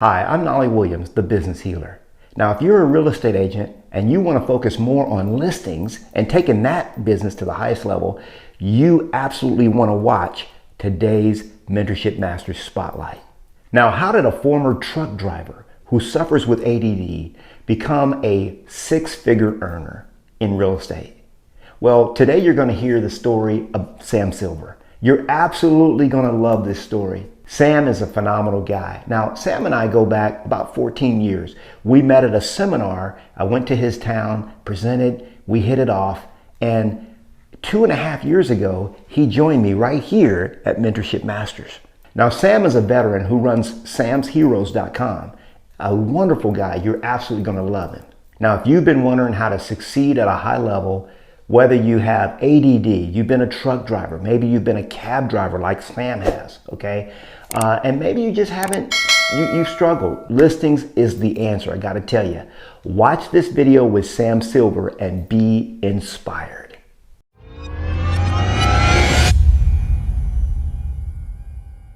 Hi, I'm Knolly Williams, the Business Healer. Now, if you're a real estate agent and you want to focus more on listings and taking that business to the highest level, you absolutely want to watch today's Mentorship Masters Spotlight. Now, how did a former truck driver who suffers with ADD become a six-figure earner in real estate? Well, today you're going to hear the story of Sam Silver. You're absolutely going to love this story. Sam is a phenomenal guy. Now, Sam and I go back about 14 years. We met at a seminar. I went to his town, presented, we hit it off, and 2.5 years ago, he joined me right here at Mentorship Masters. Now, Sam is a veteran who runs samsheroes.com. A wonderful guy. You're absolutely going to love him. Now, if you've been wondering how to succeed at a high level, whether you have ADD, you've been a truck driver, maybe you've been a cab driver like Sam has, okay? And maybe you just haven't, you struggled. Listings is the answer, I gotta tell you. Watch this video with Sam Silver and be inspired.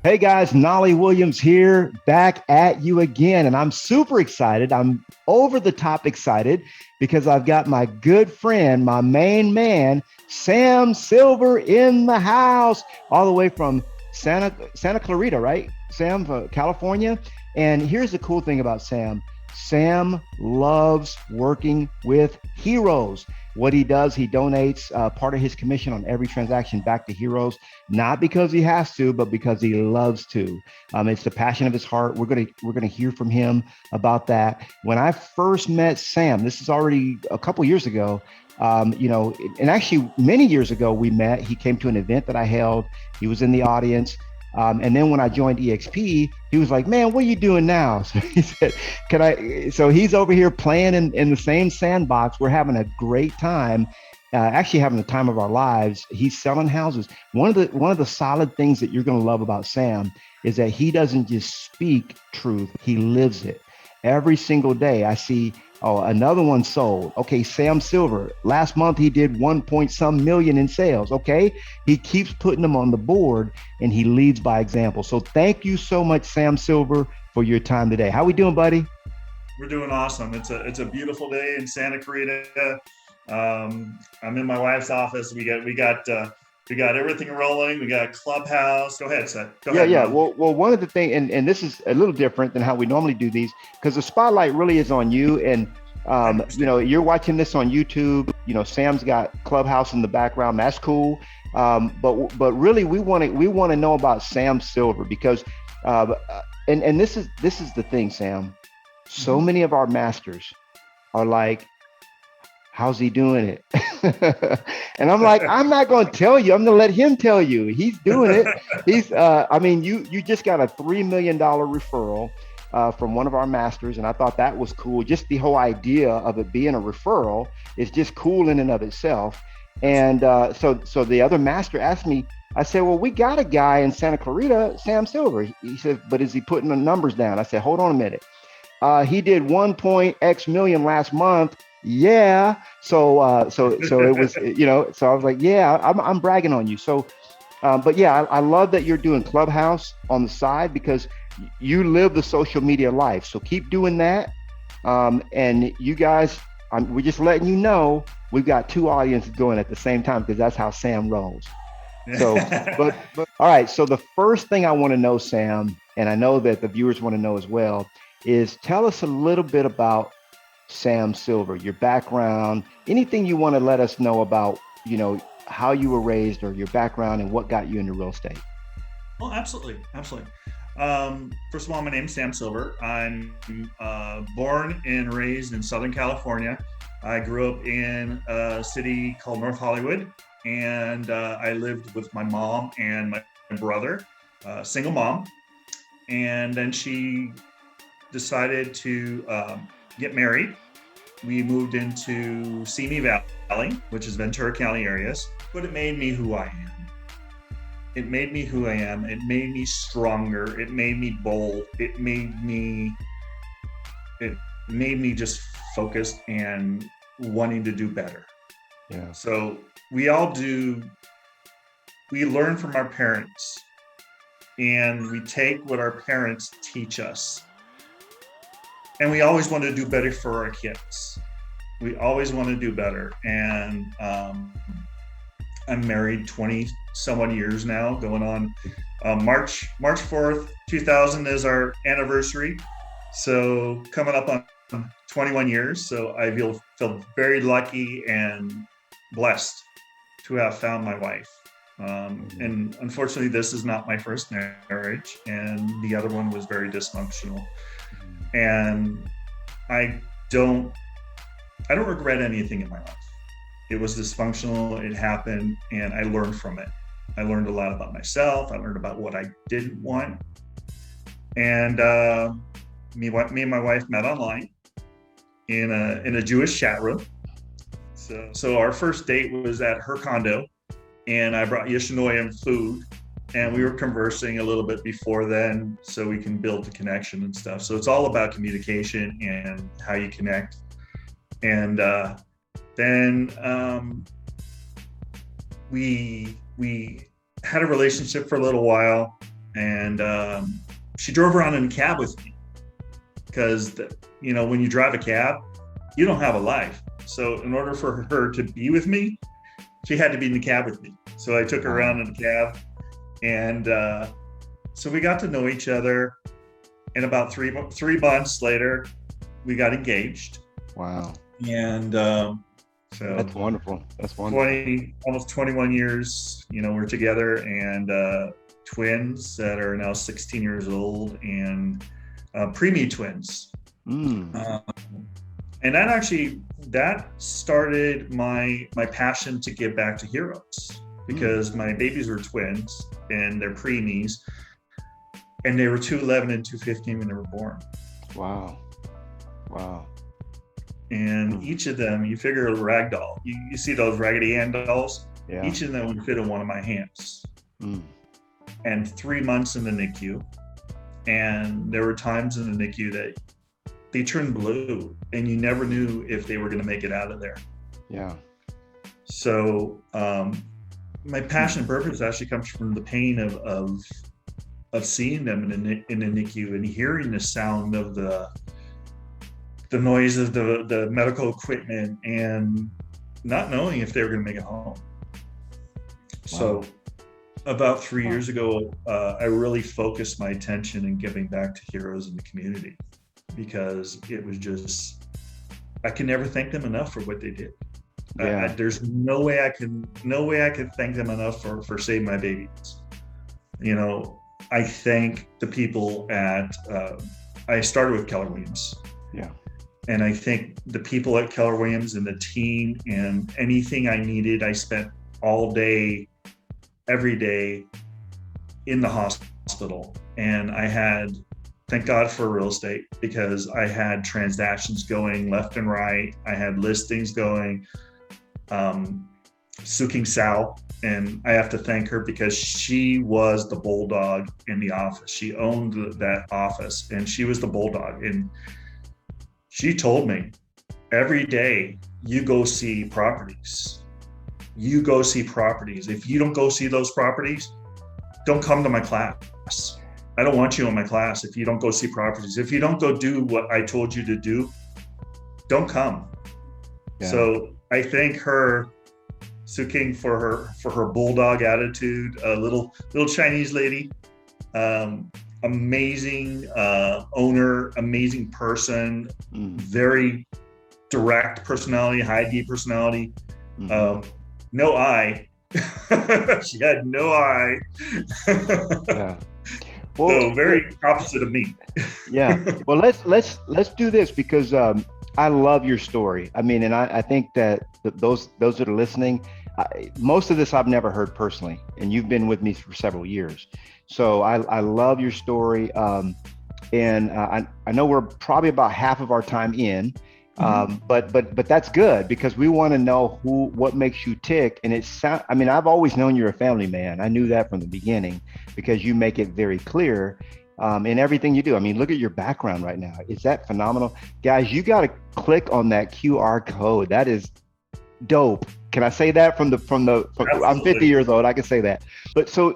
Hey guys, Knolly Williams here, back at you again. And I'm super excited. I'm over the top excited because I've got my good friend, my main man, Sam Silver in the house, all the way from Santa Clarita, right? Sam, California. And here's the cool thing about Sam. Sam loves working with heroes. What he does, he donates part of his commission on every transaction back to heroes, not because he has to, but because he loves to. It's the passion of his heart. We're gonna hear from him about that. When I first met Sam, this is already a couple years ago, and actually many years ago we met. He came to an event that I held. He was in the audience. And then when I joined EXP, he was like, man, what are you doing now? So he said, so he's over here playing in the same sandbox. We're having a great time, actually having the time of our lives. He's selling houses. One of the solid things that you're going to love about Sam is that he doesn't just speak truth. He lives it. Every single day I see, oh, another one sold. Okay, Sam Silver. Last month he did 1 million in sales. Okay, he keeps putting them on the board and he leads by example. So thank you so much, Sam Silver, for your time today. How we doing, buddy? We're doing awesome. It's a beautiful day in Santa Clarita. I'm in my wife's office. We got everything rolling. We got Clubhouse. Go ahead, Seth. Go ahead. Yeah. Well, one of the things, and this is a little different than how we normally do these, because the spotlight really is on you. And you're watching this on YouTube. Sam's got Clubhouse in the background. That's cool. But really, we want to know about Sam Silver because, and this is the thing, Sam. So many of our masters are like, how's he doing it? And I'm like, I'm not going to tell you. I'm going to let him tell you. He's doing it. You just got a $3 million referral from one of our masters. And I thought that was cool. Just the whole idea of it being a referral is just cool in and of itself. And so the other master asked me, I said, well, we got a guy in Santa Clarita, Sam Silver. He said, but is he putting the numbers down? I said, hold on a minute. He did 1 million last month. Yeah. So it was, so I was like, yeah, I'm bragging on you. So, but yeah, I love that you're doing Clubhouse on the side because you live the social media life. So keep doing that. And you guys, we're just letting you know, we've got two audiences going at the same time because that's how Sam rolls. So, but all right. So the first thing I want to know, Sam, and I know that the viewers want to know as well, is tell us a little bit about Sam Silver, your background, anything you want to let us know about, how you were raised or your background and what got you into real estate. Well, absolutely. First of all, my name's Sam Silver. I'm born and raised in Southern California. I grew up in a city called North Hollywood, and I lived with my mom and my brother, single mom. And then she decided to get married. We moved into Simi Valley, which is Ventura County areas, but it made me who I am. It made me who I am. It made me stronger. It made me bold. It made me just focused and wanting to do better. Yeah. So we learn from our parents and we take what our parents teach us and we always want to do better for our kids. We always want to do better. And I'm married 20 somewhat years now, going on March 4th, 2000 is our anniversary. So coming up on 21 years. So I feel very lucky and blessed to have found my wife. And unfortunately, this is not my first marriage, and the other one was very dysfunctional. And I don't regret anything in my life. It was dysfunctional, it happened, and I learned from it. I learned a lot about myself. I learned about what I didn't want. And me and my wife met online in a Jewish chat room. So our first date was at her condo, and I brought Yeshanoyim food, and we were conversing a little bit before then, so we can build the connection and stuff. So it's all about communication and how you connect. And then we had a relationship for a little while, and she drove around in a cab with me, because when you drive a cab, you don't have a life. So in order for her to be with me, she had to be in the cab with me. So I took her around in the cab, and so we got to know each other. And about 3 months later, we got engaged. Wow. And so that's wonderful. That's wonderful. Almost 21 years, we're together, and twins that are now 16 years old, and preemie twins. And that started my passion to give back to heroes, because my babies were twins and they're preemies, and they were 211 and 215 when they were born. Wow. And each of them, you figure a rag doll. You see those Raggedy Ann dolls? Yeah. Each of them would fit in one of my hands. And 3 months in the NICU. And there were times in the NICU that they turned blue, and you never knew if they were going to make it out of there. Yeah. So my passion and purpose actually comes from the pain of seeing them in the NICU and hearing the sound of the noise of the medical equipment, and not knowing if they were going to make it home. Wow. So about 3 years ago, I really focused my attention in giving back to heroes in the community, because it was just, I can never thank them enough for what they did. Yeah. There's no way I can thank them enough for saving my babies. I thank the people at, I started with Keller Williams. Yeah. And I think the people at Keller Williams and the team, and anything I needed, I spent all day, every day in the hospital. And I had, thank God for real estate, because I had transactions going left and right. I had listings going. Suking Sal, and I have to thank her, because she was the bulldog in the office. She owned that office, and she was the bulldog. And she told me, every day you go see properties. You go see properties. If you don't go see those properties, don't come to my class. I don't want you in my class if you don't go see properties. If you don't go do what I told you to do, don't come. Yeah. So I thank her, Sue King, for her bulldog attitude. A little Chinese lady, amazing owner, amazing person, very direct personality, high D personality. No eye. She had no eye. Yeah. Well, so very opposite of me. Yeah. Well, let's do this, because I love your story. I mean, and I think that those that are listening, most of this I've never heard personally, and you've been with me for several years. So I love your story. And I know we're probably about half of our time in, but that's good, because we want to know what makes you tick. And I've always known you're a family man. I knew that from the beginning, because you make it very clear in everything you do. I mean, look at your background right now. Is that phenomenal? Guys, you got to click on that QR code. That is dope. Can I say that from I'm 50 years old, I can say that. But so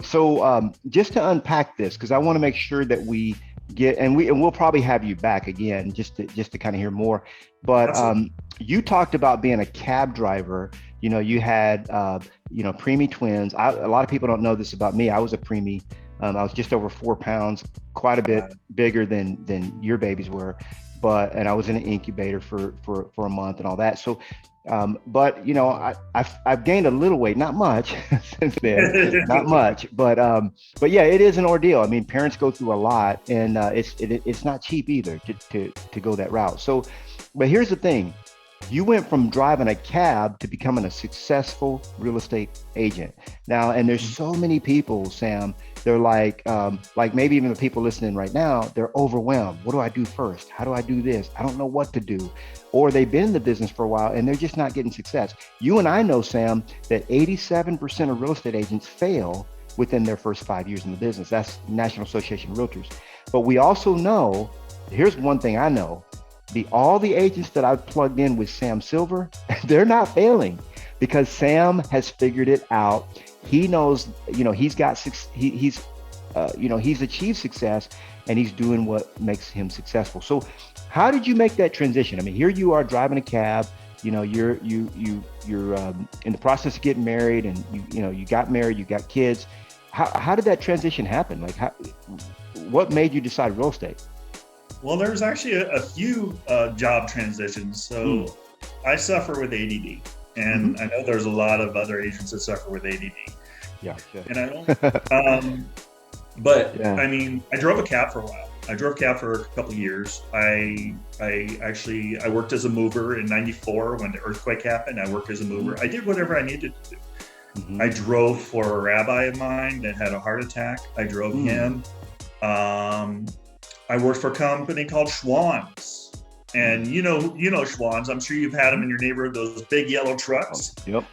just to unpack this, because I want to make sure that we and we'll probably have you back again just to kind of hear more. But you talked about being a cab driver. You had preemie twins. A lot of people don't know this about me. I was a preemie. I was just over 4 pounds, quite a bit bigger than your babies were. And I was in an incubator for a month and all that. So, but I've gained a little weight, not much since then, not much, but yeah, it is an ordeal. I mean, parents go through a lot, and it's not cheap either to go that route. So, but here's the thing. You went from driving a cab to becoming a successful real estate agent. Now, and there's so many people, Sam, they're like maybe even the people listening right now, they're overwhelmed. What do I do first? How do I do this? I don't know what to do. Or they've been in the business for a while and they're just not getting success. You and I know, Sam, that 87% of real estate agents fail within their first 5 years in the business. That's National Association of Realtors. But we also know, here's one thing I know, all the agents that I've plugged in with Sam Silver, they're not failing because Sam has figured it out. He knows, he's achieved success and he's doing what makes him successful. So how did you make that transition? I mean, here you are driving a cab, you're in the process of getting married, and you got married, you got kids. How did that transition happen? Like, what made you decide real estate? Well, there's actually a few job transitions. So I suffer with ADD, and I know there's a lot of other agents that suffer with ADD. Yeah. Sure. And I don't. I mean, I drove a cab for a while. I drove cab for a couple of years. I worked as a mover in '94 when the earthquake happened. I worked as a mover. I did whatever I needed to do. I drove for a rabbi of mine that had a heart attack. I drove him. I worked for a company called Schwann's, and you know Schwann's. I'm sure you've had them in your neighborhood. Those big yellow trucks. Yep.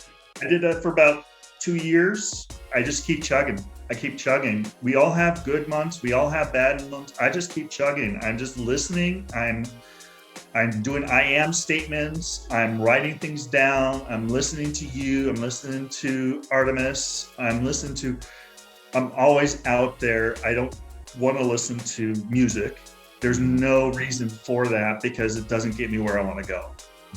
I did that for about 2 years. I just keep chugging. I keep chugging. We all have good months. We all have bad months. I just keep chugging. I'm just listening. I'm doing I am statements. I'm writing things down. I'm listening to you. I'm listening to Artemis. I'm always out there. I don't want to listen to music. There's no reason for that because it doesn't get me where I want to go.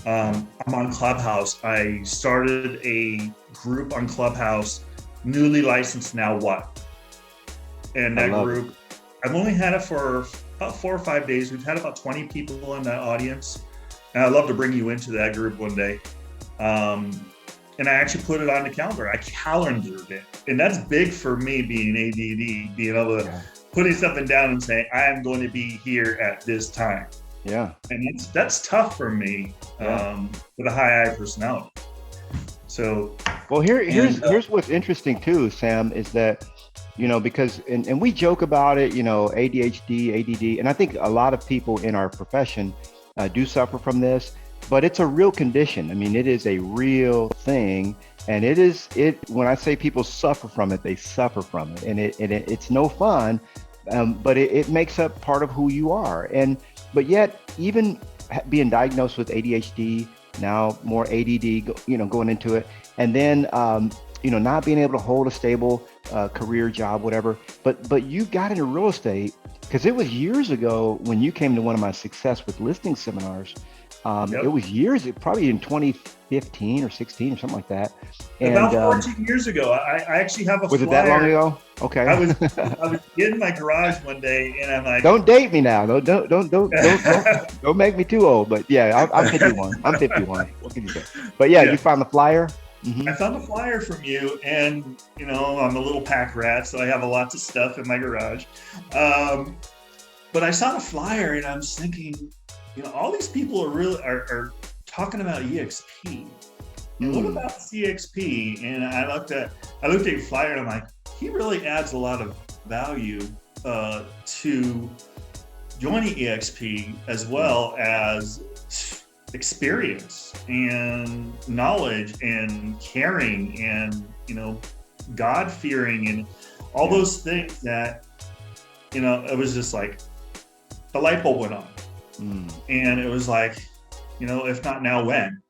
I'm on Clubhouse. I started a group on Clubhouse, Newly Licensed Now What? And that group, I've only had it for about 4 or 5 days. We've had about 20 people in that audience. And I'd love to bring you into that group one day. And I actually put it on the calendar. I calendared it. And that's big for me, being ADD, being able to putting something down and saying, I am going to be here at this time. Yeah. And that's tough for me with a high I personality. So, well, here's what's interesting too, Sam, is that, because, and we joke about it, ADHD, ADD, and I think a lot of people in our profession do suffer from this, but it's a real condition. I mean, it is a real thing. And when I say people suffer from it, they suffer from it, and it's no fun, but it makes up part of who you are. But yet, even being diagnosed with ADHD, now more ADD, going into it, and then not being able to hold a stable career job, whatever. But you got into real estate because it was years ago when you came to one of my Success with Listing seminars. It was years, probably in 2015 or 16 or something like that. And, about 14 years ago. I actually have a was flyer. it that long ago? Okay. I was in my garage one day and I'm like, don't date me now. Don't make me too old. But yeah, I'm 51. I'm 51. What can you say? But yeah, you found the flyer. I found a flyer from you, and I'm a little pack rat, so I have lots of stuff in my garage. But I saw the flyer and I was thinking, all these people are talking about EXP. And what about CXP? And I looked at your flyer and I'm like, he really adds a lot of value to joining EXP, as well as experience and knowledge and caring and God-fearing and all those things that it was just like the light bulb went on. And it was like, if not now, when?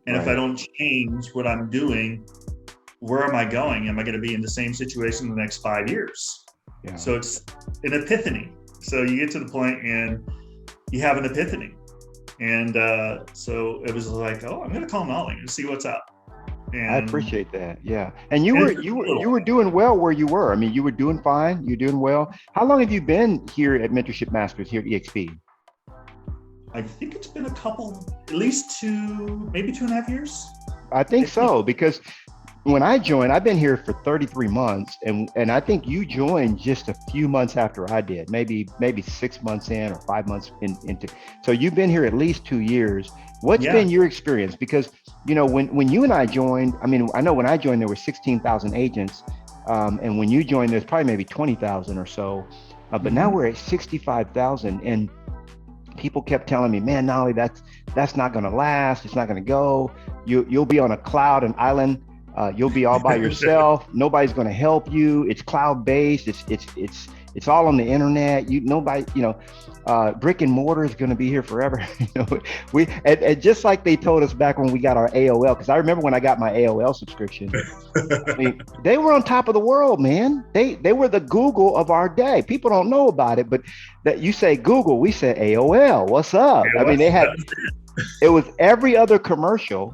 And if I don't change what I'm doing, where am I going? Am I going to be in the same situation in the next 5 years? So it's an epiphany. So you get to the point and you have an epiphany. And so it was like, oh, I'm going to call Knolly and see what's up. And I appreciate that. Yeah. And you were doing well where you were. I mean, you were doing fine. You're doing well. How long have you been here at Mentorship Masters here at EXP? I think it's been at least maybe 2.5 years. I think so, because when I joined, I've been here for 33 months, and I think you joined just a few months after I did, maybe 6 months in or 5 months into. So you've been here at least 2 years. What's been your experience? Because, you know, when you and I joined, I mean, I know when I joined, there were 16,000 agents. And when you joined, there's probably maybe 20,000 or so. But now we're at 65,000. And people kept telling me, man, Knolly, that's not going to last. It's not going to go. You'll be on a cloud, an island. You'll be all by yourself. Nobody's going to help you. It's cloud-based. It's all on the internet. Brick and mortar is going to be here forever. And just like they told us back when we got our AOL, because I remember when I got my AOL subscription. I mean, they were on top of the world, man. They were the Google of our day. People don't know about it, but that you say Google, we say AOL. What's up? I mean, it was every other commercial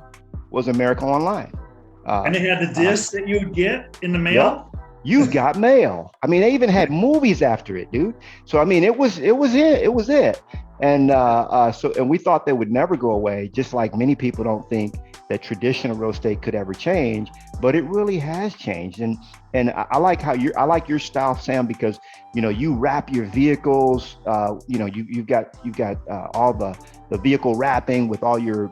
was America Online. And they had the disc that you would get in the mail. Yep. You got mail. I mean, they even had movies after it, dude. So I mean, it was it. And and we thought they would never go away. Just like many people don't think that traditional real estate could ever change, but it really has changed. And I like your style, Sam, because you wrap your vehicles. You've got all the vehicle wrapping with all your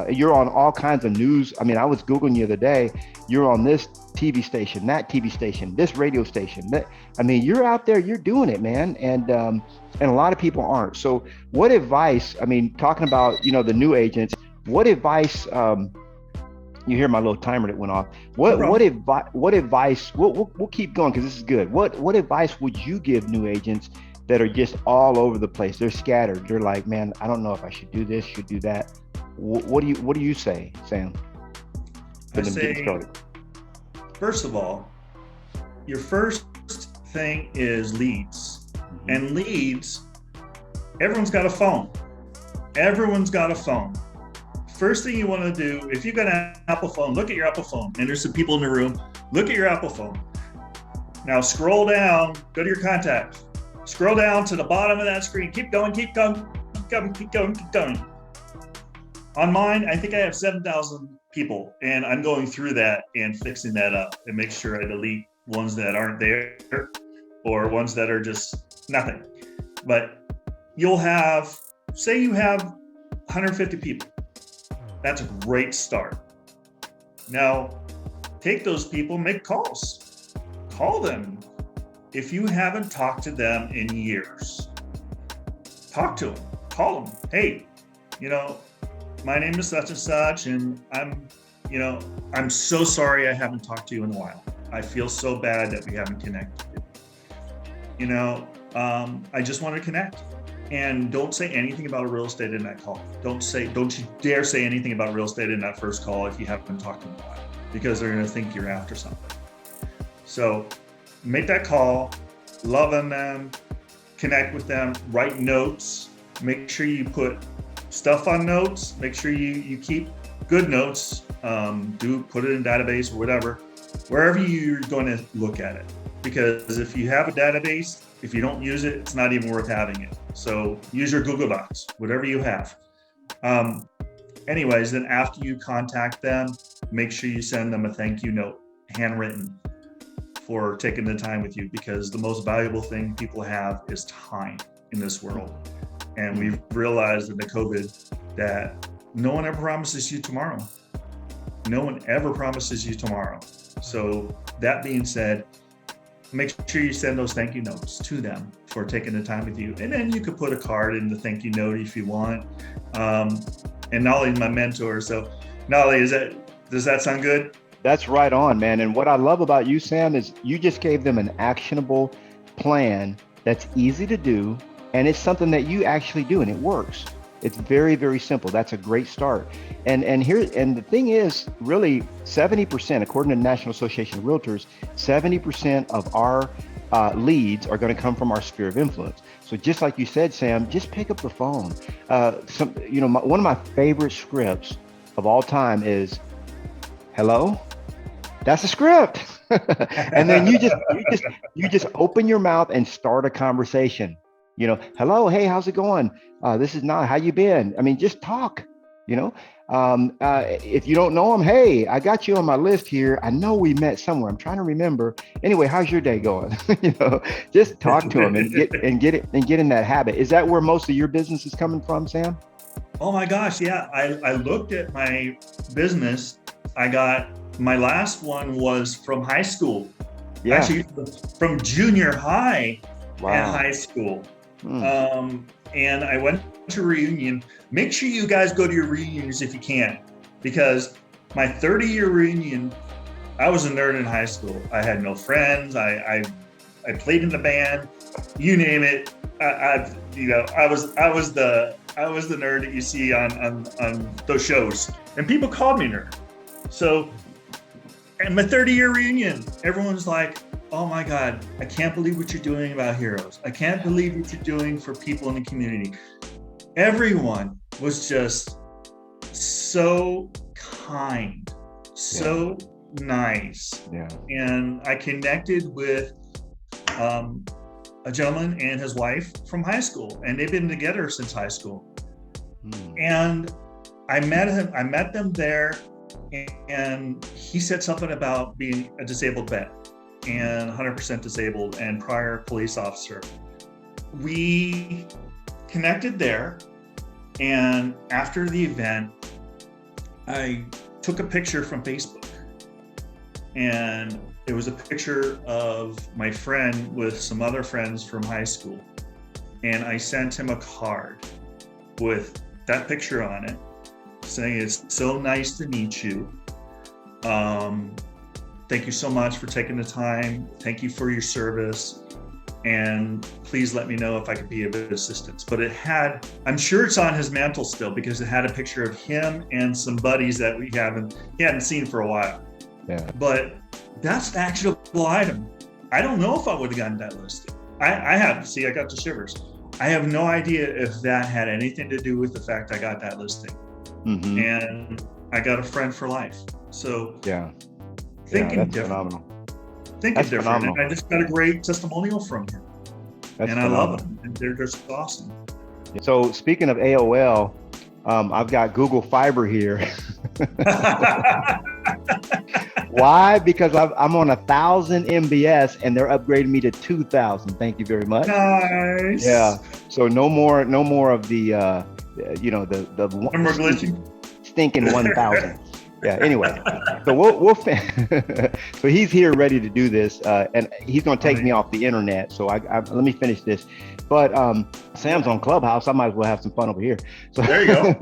you're on all kinds of news. I mean, I was Googling you the other day. You're on this TV station, that TV station, this radio station. You're out there, you're doing it, man. And a lot of people aren't. So what advice, talking about, the new agents, what advice, you hear my little timer that went off. What advice, we'll keep going because this is good. What advice would you give new agents that are just all over the place? They're scattered. They're like, man, I don't know if I should do this, should do that. What do you say, Sam? I say, first of all, your first thing is leads. Mm-hmm. And leads, everyone's got a phone. First thing you want to do, if you've got an Apple phone, look at your Apple phone. And there's some people in the room, look at your Apple phone. Now scroll down, go to your contacts. Scroll down to the bottom of that screen. Keep going. On mine, I think I have 7,000 people, and I'm going through that and fixing that up and make sure I delete ones that aren't there or ones that are just nothing. But you have 150 people. That's a great start. Now, take those people, make calls. Call them. If you haven't talked to them in years, talk to them. Call them. Hey, my name is such and such, and I'm so sorry I haven't talked to you in a while. I feel so bad that we haven't connected. I just want to connect. And don't say anything about real estate in that call. Don't you dare say anything about real estate in that first call if you haven't talked to them in a while, because they're going to think you're after something. So make that call, love on them, connect with them, write notes, make sure you put stuff on notes, make sure you keep good notes, put it in database or whatever, wherever you're going to look at it. Because if you have a database, if you don't use it, it's not even worth having it. So use your Google Docs, whatever you have. Anyways, then after you contact them, make sure you send them a thank you note, handwritten, for taking the time with you, because the most valuable thing people have is time in this world. And we've realized in the COVID that no one ever promises you tomorrow. No one ever promises you tomorrow. So that being said, make sure you send those thank you notes to them for taking the time with you. And then you could put a card in the thank you note if you want. And Knolly's my mentor. So Knolly, does that sound good? That's right on, man. And what I love about you, Sam, is you just gave them an actionable plan that's easy to do. And it's something that you actually do, and it works. It's very, very simple. That's a great start. And the thing is, really 70%, according to the National Association of Realtors, 70% of our leads are going to come from our sphere of influence. So just like you said, Sam, just pick up the phone. One of my favorite scripts of all time is, hello? That's a script. And then you just open your mouth and start a conversation. Hello, hey, how's it going? This is not, how you been? I mean, just talk, if you don't know them, hey, I got you on my list here. I know we met somewhere. I'm trying to remember. Anyway, how's your day going? Just talk to them and get in that habit. Is that where most of your business is coming from, Sam? Oh my gosh, yeah. I looked at my business. My last one was from high school. Yeah. Actually, from junior high and high school. And I went to a reunion. Make sure you guys go to your reunions if you can, because my 30-year reunion, I was a nerd in high school. I had no friends. I played in the band. You name it. I was the nerd that you see on those shows, and people called me nerd. So, at my 30-year reunion, everyone's like, oh my God, I can't believe what you're doing about heroes. I can't believe what you're doing for people in the community. Everyone was just so kind, so nice. Yeah. And I connected with a gentleman and his wife from high school, and they've been together since high school. And I met them there, and he said something about being a disabled vet and 100% disabled and prior police officer. We connected there, and after the event, I took a picture from Facebook, and it was a picture of my friend with some other friends from high school, and I sent him a card with that picture on it saying, it's so nice to meet you. Thank you so much for taking the time. Thank you for your service. And please let me know if I could be of assistance. But I'm sure it's on his mantle still, because it had a picture of him and some buddies that he hadn't seen for a while. Yeah. But that's an actionable item. I don't know if I would have gotten that listing. I got the shivers. I have no idea if that had anything to do with the fact I got that listing. Mm-hmm. And I got a friend for life. So yeah. Thinking different. Phenomenal. Thinking different. Phenomenal. And I just got a great testimonial from him. That's phenomenal. I love them. And they're just awesome. So speaking of AOL, I've got Google Fiber here. Why? Because I'm on 1,000 MBS and they're upgrading me to 2,000. Thank you very much. Nice. Yeah. So no more of the stinking 1,000. Yeah. Anyway, so we'll so he's here ready to do this, and he's going to take me off the internet. So let me finish this. But Sam's on Clubhouse. I might as well have some fun over here. So there you go.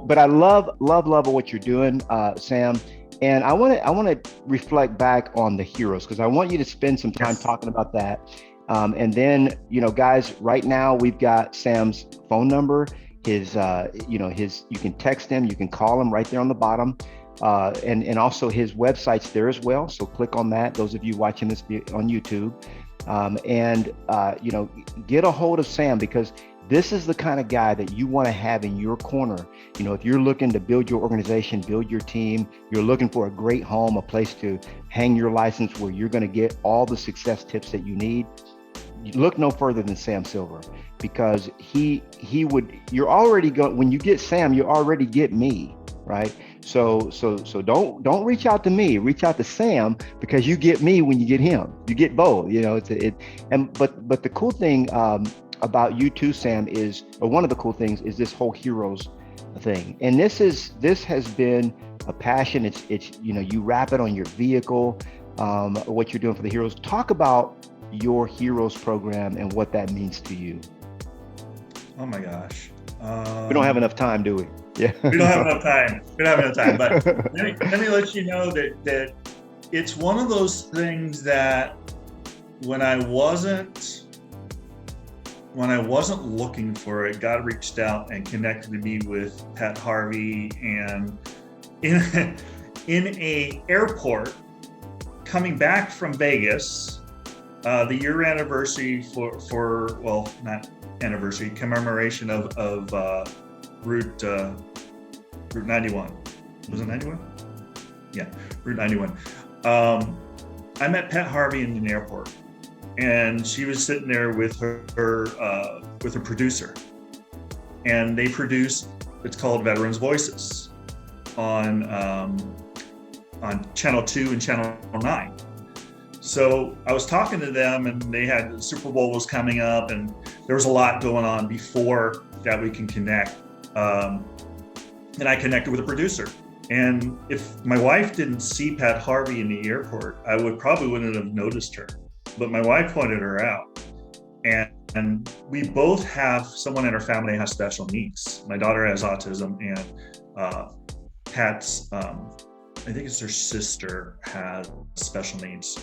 But I love what you're doing, Sam. And I want to reflect back on the heroes, because I want you to spend some time talking about that. And then, guys, right now we've got Sam's phone number, his you can text him, you can call him right there on the bottom. And also his website's there as well. So click on that, those of you watching this on YouTube. Get a hold of Sam, because this is the kind of guy that you want to have in your corner. If you're looking to build your organization, build your team, you're looking for a great home, a place to hang your license where you're going to get all the success tips that you need, look no further than Sam Silver, because you're already going, when you get Sam, you already get me, right? So don't reach out to me, reach out to Sam, because you get me when you get him. You get both, but the cool thing about you too, Sam, one of the cool things is this whole heroes thing. And this has been a passion. It's you wrap it on your vehicle, what you're doing for the heroes. Talk about your heroes program and what that means to you. Oh my gosh. We don't have enough time, do we? Yeah. We don't have enough time. But let me let you know that it's one of those things that when I wasn't looking for it, God reached out and connected me with Pat Harvey, and in a airport coming back from Vegas, The year anniversary for well, not anniversary, commemoration of Route 91. Was it 91? Yeah, Route 91. I met Pat Harvey in an airport, and she was sitting there with her producer, and they produce. It's called Veterans Voices on Channel 2 and Channel 9. So I was talking to them, and they had the Super Bowl was coming up, and there was a lot going on before that we can connect. And I connected with a producer. And if my wife didn't see Pat Harvey in the airport, I probably wouldn't have noticed her. But my wife pointed her out. And we both have someone in our family that has special needs. My daughter has autism, and Pat's, I think it's her sister, has special needs.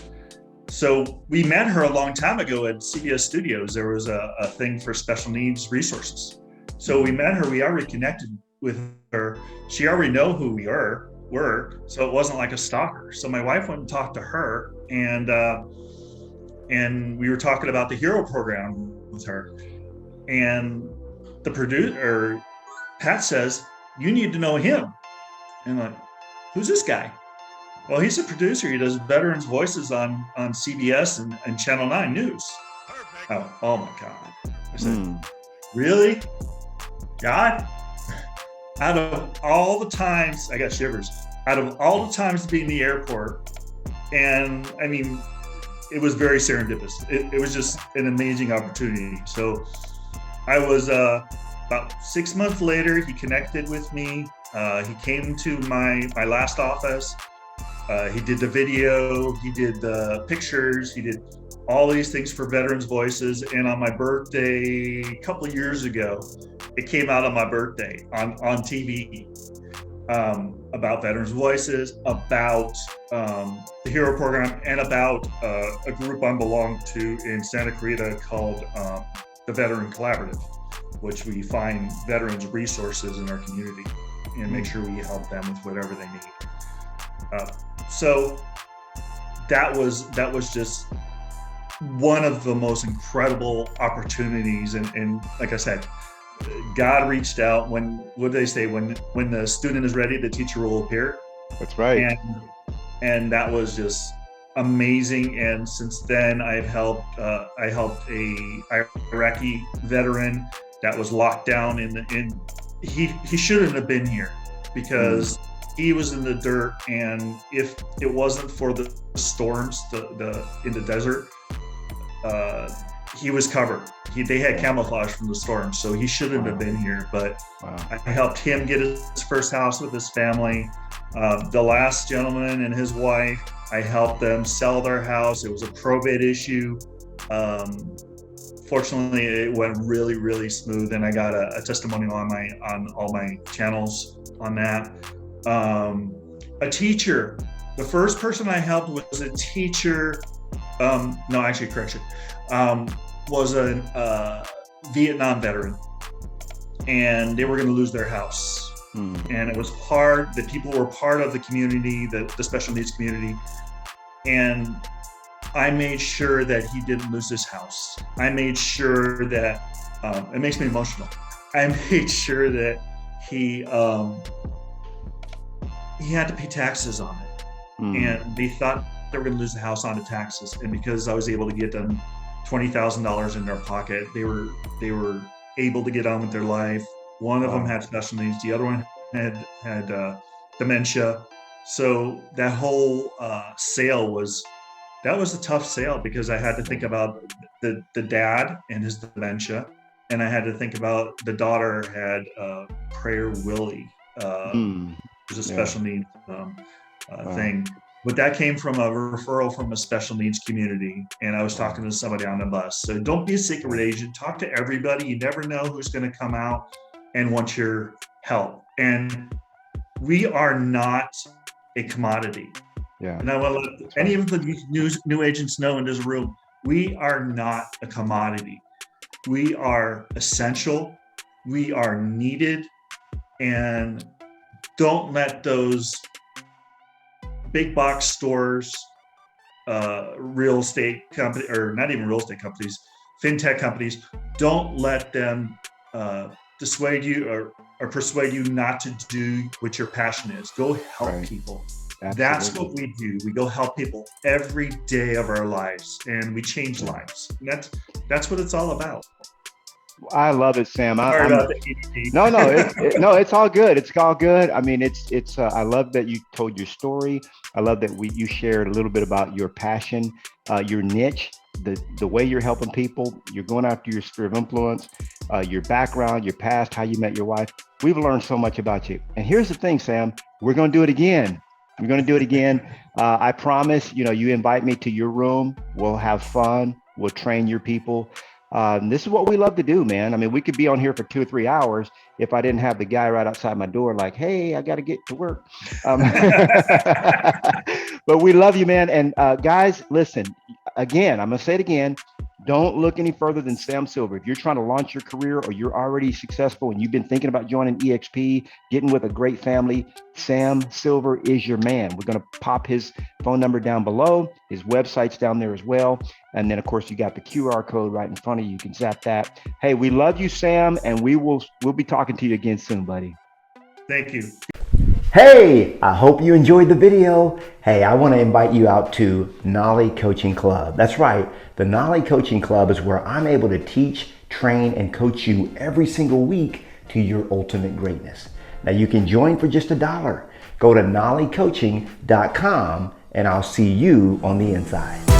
So we met her a long time ago at CBS Studios. There was a thing for special needs resources. So we met her, we already connected with her. She already know who we were, so it wasn't like a stalker. So my wife went and talked to her, and we were talking about the Hero program with her. And the producer, Pat, says, "You need to know him." And I'm like, "Who's this guy?" "Well, he's a producer. He does Veterans Voices on CBS and Channel 9 News." Oh my God. I said, "Really? God?" Out of all the times, I got shivers, out of all the times to be in the airport, and I mean, it was very serendipitous. It was just an amazing opportunity. So I was, about 6 months later, he connected with me. He came to my last office. He did the video, he did the pictures, he did all these things for Veterans Voices. And on my birthday, a couple of years ago, it came out on my birthday on TV, about Veterans Voices, about the Hero program, and about a group I belong to in Santa Clarita called the Veteran Collaborative, which we find veterans resources in our community and make sure we help them with whatever they need. So that was just one of the most incredible opportunities. And like I said, God reached out when, what do they say? When the student is ready, the teacher will appear. That's right. And that was just amazing. And since then, I helped a Iraqi veteran that was locked down he shouldn't have been here, because he was in the dirt, and if it wasn't for the storms in the desert, he was covered. They had camouflage from the storm, so he shouldn't have been here. But I helped him get his first house with his family. The last gentleman and his wife, I helped them sell their house. It was a probate issue. Fortunately, it went really, really smooth, and I got a testimonial on all my channels on that. A teacher. The first person I helped was a teacher. No, actually, correction. Was a Vietnam veteran, and they were going to lose their house. And it was the people were part of the community, the special needs community. And I made sure that he didn't lose his house. I made sure that, it makes me emotional. I made sure that he had to pay taxes on it. And they thought they were going to lose the house on the taxes. And because I was able to get them $20,000 in their pocket, they were able to get on with their life. One of them had special needs. The other one had dementia. So that whole sale was a tough sale, because I had to think about the dad and his dementia, and I had to think about the daughter had Prayer Willie, was a special needs thing. But that came from a referral from a special needs community, and I was talking to somebody on the bus. So don't be a secret agent. Talk to everybody. You never know who's going to come out and want your help. And we are not a commodity. Yeah. And I want to let any of the new agents know in this room, we are not a commodity. We are essential. We are needed. And don't let those big box stores real estate company, or not even real estate companies, fintech companies. Don't let them dissuade you or persuade you not to do what your passion is. Go help Right. people. Absolutely. That's what we do. We go help people every day of our lives, and we change lives. And that's what it's all about. I love it, Sam. Sorry about the EDP. No, it's all good. It's all good. I mean, it's. I love that you told your story. I love that you shared a little bit about your passion, your niche, the way you're helping people. You're going after your sphere of influence, your background, your past, how you met your wife. We've learned so much about you. And here's the thing, Sam. We're going to do it again. We're going to do it again. I promise. You invite me to your room. We'll have fun. We'll train your people. This is what we love to do, man. I mean, we could be on here for 2 or 3 hours if I didn't have the guy right outside my door like, hey, I got to get to work. But we love you, man. And guys, listen, again, I'm going to say it again. Don't look any further than Sam Silver. If you're trying to launch your career or you're already successful and you've been thinking about joining EXP, getting with a great family, Sam Silver is your man. We're going to pop his phone number down below. His website's down there as well. And then, of course, you got the QR code right in front of you. You can zap that. Hey, we love you, Sam, and we'll be talking to you again soon, buddy. Thank you. Hey, I hope you enjoyed the video. Hey, I want to invite you out to Knolly Coaching Club. That's right. The Knolly Coaching Club is where I'm able to teach, train, and coach you every single week to your ultimate greatness. Now, you can join for just $1. Go to knollycoaching.com and I'll see you on the inside.